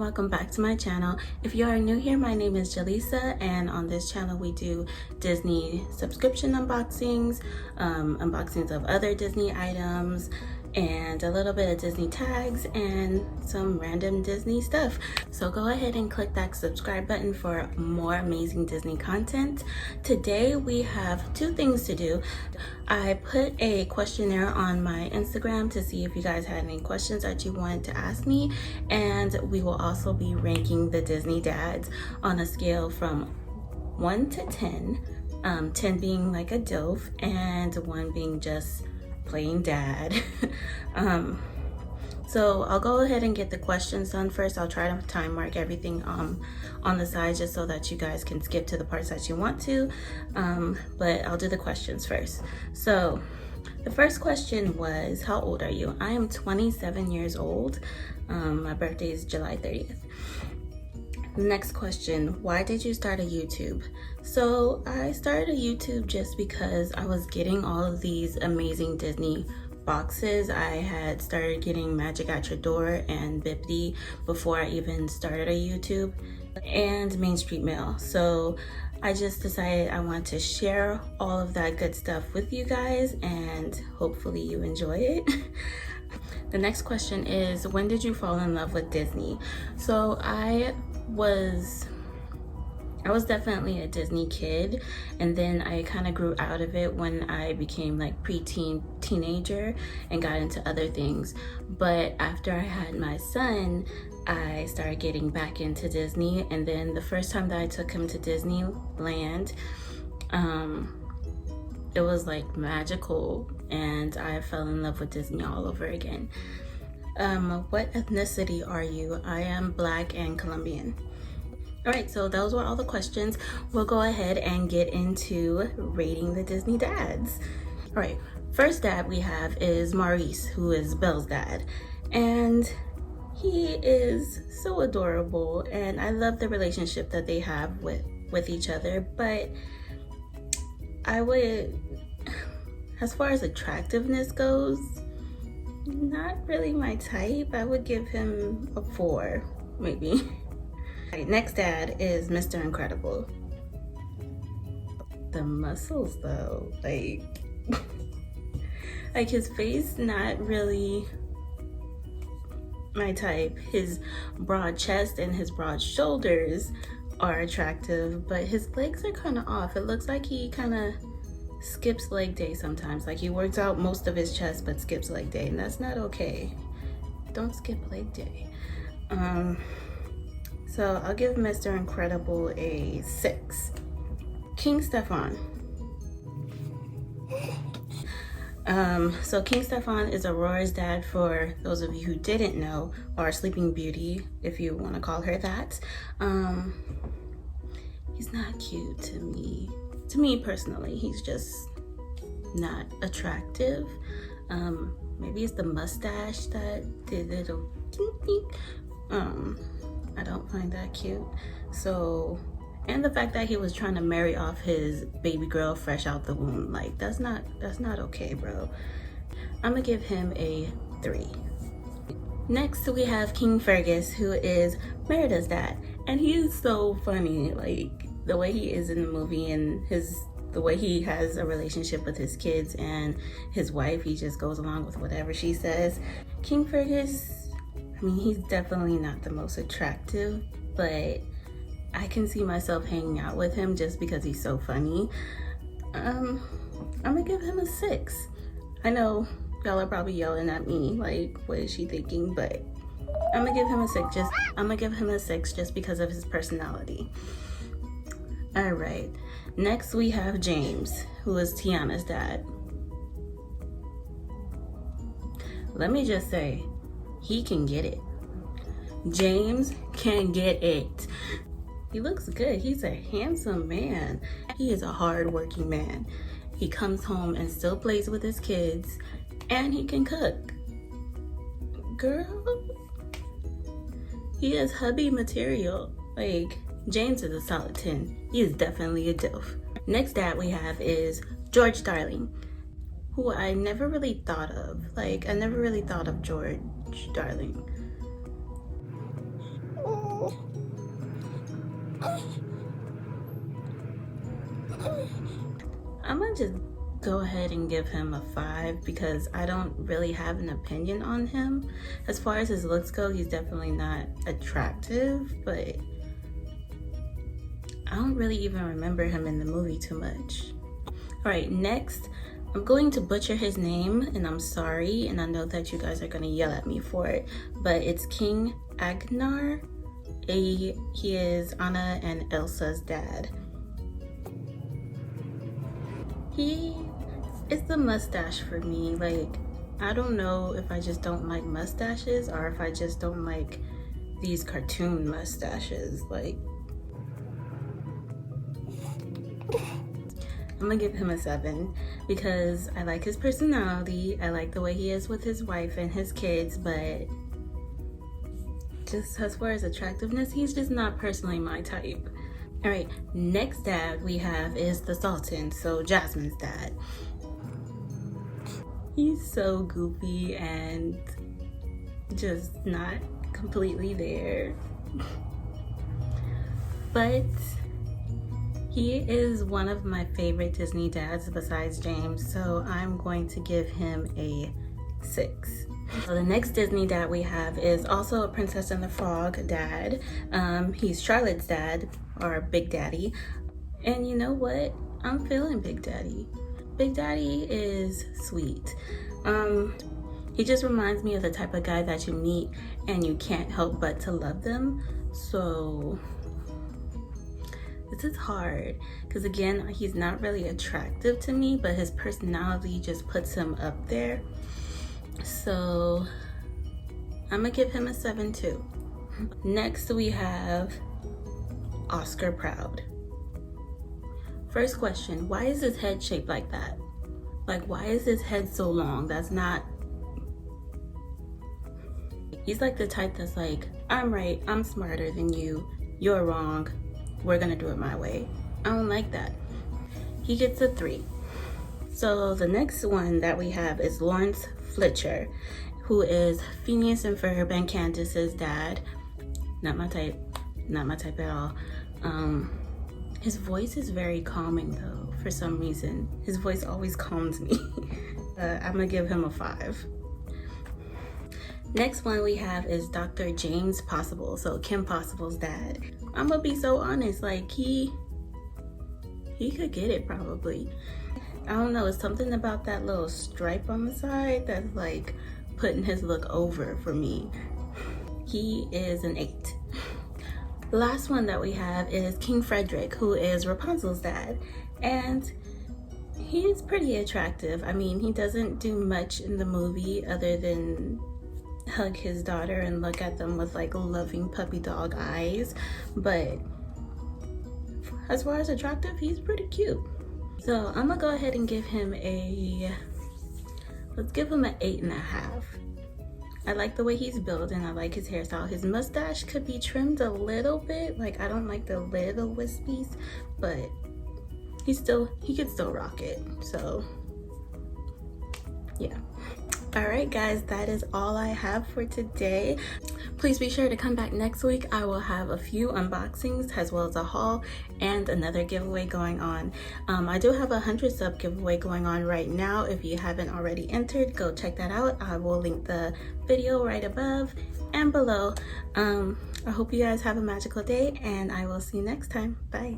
welcome back to my channel. If you are new here, my name is Jelesa, and on this channel we do Disney subscription unboxings, unboxings of other Disney items, and a little bit of Disney tags and some random Disney stuff. So go ahead and click that subscribe button for more amazing Disney content. Today we have two things to do. I put a questionnaire on my Instagram to see if you guys had any questions that you wanted to ask me, and we will also be ranking the Disney dads on a scale from 1 to 10, 10 being like a doof and 1 being just plain dad. So I'll go ahead and get the questions done first. I'll try to time mark everything on the side just so that you guys can skip to the parts that you want to, but I'll do the questions first. So the first question was, how old are you? I am 27 years old. My birthday is July 30th. Next question, why did you start a YouTube? So I started a YouTube just because I was getting all of these amazing Disney boxes. I had started getting Magic at Your Door and Bippity before I even started a YouTube, and Main Street Mail. So I just decided I want to share all of that good stuff with you guys, and hopefully you enjoy it. The next question is, when did you fall in love with Disney? So I was definitely a Disney kid, and then I kind of grew out of it when I became like preteen, teenager, and got into other things. But after I had my son, I started getting back into Disney, and then the first time that I took him to Disneyland, it was like magical, and I fell in love with Disney all over again. What ethnicity are you? I am Black and Colombian. All right, so those were all the questions. We'll go ahead and get into rating the Disney dads. All right, first dad we have is Maurice, who is Belle's dad. And he is so adorable, and I love the relationship that they have with each other. But I would, as far as attractiveness goes, not really my type. I would give him a 4, maybe. Right, next dad is Mr. Incredible. The muscles though, like his face, not really my type. His broad chest and his broad shoulders are attractive, but his legs are kind of off. It looks like he kind of skips leg day sometimes. Like he works out most of his chest but skips leg day, and that's not okay. Don't skip leg day. So I'll give Mr. Incredible a 6. King Stefan. So King Stefan is Aurora's dad, for those of you who didn't know, or Sleeping Beauty, if you want to call her that. He's not cute to me. To me personally, he's just not attractive. Maybe it's the mustache that did it. I don't find that cute. So, and the fact that he was trying to marry off his baby girl fresh out the womb, like that's not okay, bro. I'm gonna give him a 3. Next we have King Fergus, who is Merida's dad, and he is so funny. Like the way he is in the movie, and the way he has a relationship with his kids and his wife, he just goes along with whatever she says. King Fergus, I mean, he's definitely not the most attractive, but I can see myself hanging out with him just because he's so funny. I'm gonna give him a 6. I know y'all are probably yelling at me like, what is she thinking? But I'm gonna give him a 6 just because of his personality. All right, next we have James, who is Tiana's dad. Let me just say, he can get it. James can get it. He looks good. He's a handsome man. He is a hard-working man. He comes home and still plays with his kids, and he can cook. Girl, he is hubby material. Like, James is a solid 10. He is definitely a DILF. Next dad we have is George Darling, who I never really thought of. Like, I never really thought of George Darling. I'm gonna just go ahead and give him a 5 because I don't really have an opinion on him. As far as his looks go, he's definitely not attractive, but I don't really even remember him in the movie too much. All right, next, I'm going to butcher his name, and I'm sorry, and I know that you guys are gonna yell at me for it, but it's King Agnar. He is Anna and Elsa's dad. He is the mustache for me. Like, I don't know if I just don't like mustaches or if I just don't like these cartoon mustaches. Like, I'm gonna give him a 7 because I like his personality. I like the way he is with his wife and his kids, but just as far as attractiveness, he's just not personally my type. All right, next dad we have is the Sultan, so Jasmine's dad. He's so goofy and just not completely there. But he is one of my favorite Disney dads besides James, so I'm going to give him a 6. So the next Disney dad we have is also a Princess and the Frog dad. He's Charlotte's dad, or Big Daddy. And you know what? I'm feeling Big Daddy. Big Daddy is sweet. He just reminds me of the type of guy that you meet and you can't help but to love them. So this is hard because again, he's not really attractive to me, but his personality just puts him up there. So I'm gonna give him a 7 too. Next we have Oscar Proud. First question, why is his head shaped like that? Like, why is his head so long? That's not... He's like the type that's like, I'm right, I'm smarter than you, you're wrong, we're gonna do it my way. I don't like that. He gets a 3. So the next one that we have is Lawrence Fletcher, who is Phineas and Ferb and Candace's dad. Not my type, not my type at all. His voice is very calming though, for some reason. His voice always calms me. I'm gonna give him a 5. Next one we have is Dr. James Possible, so Kim Possible's dad. I'm gonna be so honest, like he could get it probably. I don't know, it's something about that little stripe on the side that's like putting his look over for me. He is an 8. The last one that we have is King Frederick, who is Rapunzel's dad. And he is pretty attractive. I mean, he doesn't do much in the movie other than hug his daughter and look at them with like loving puppy dog eyes. But as far as attractive, he's pretty cute. So I'm gonna go ahead and give him let's give him an 8.5. I like the way he's built and I like his hairstyle. His mustache could be trimmed a little bit. Like, I don't like the little wispies, but he could still rock it. So yeah. All right guys, that is all I have for today. Please be sure to come back next week. I will have a few unboxings as well as a haul and another giveaway going on. I do have a 100 sub giveaway going on right now. If you haven't already entered, go check that out. I will link the video right above and below. I hope you guys have a magical day and I will see you next time. Bye.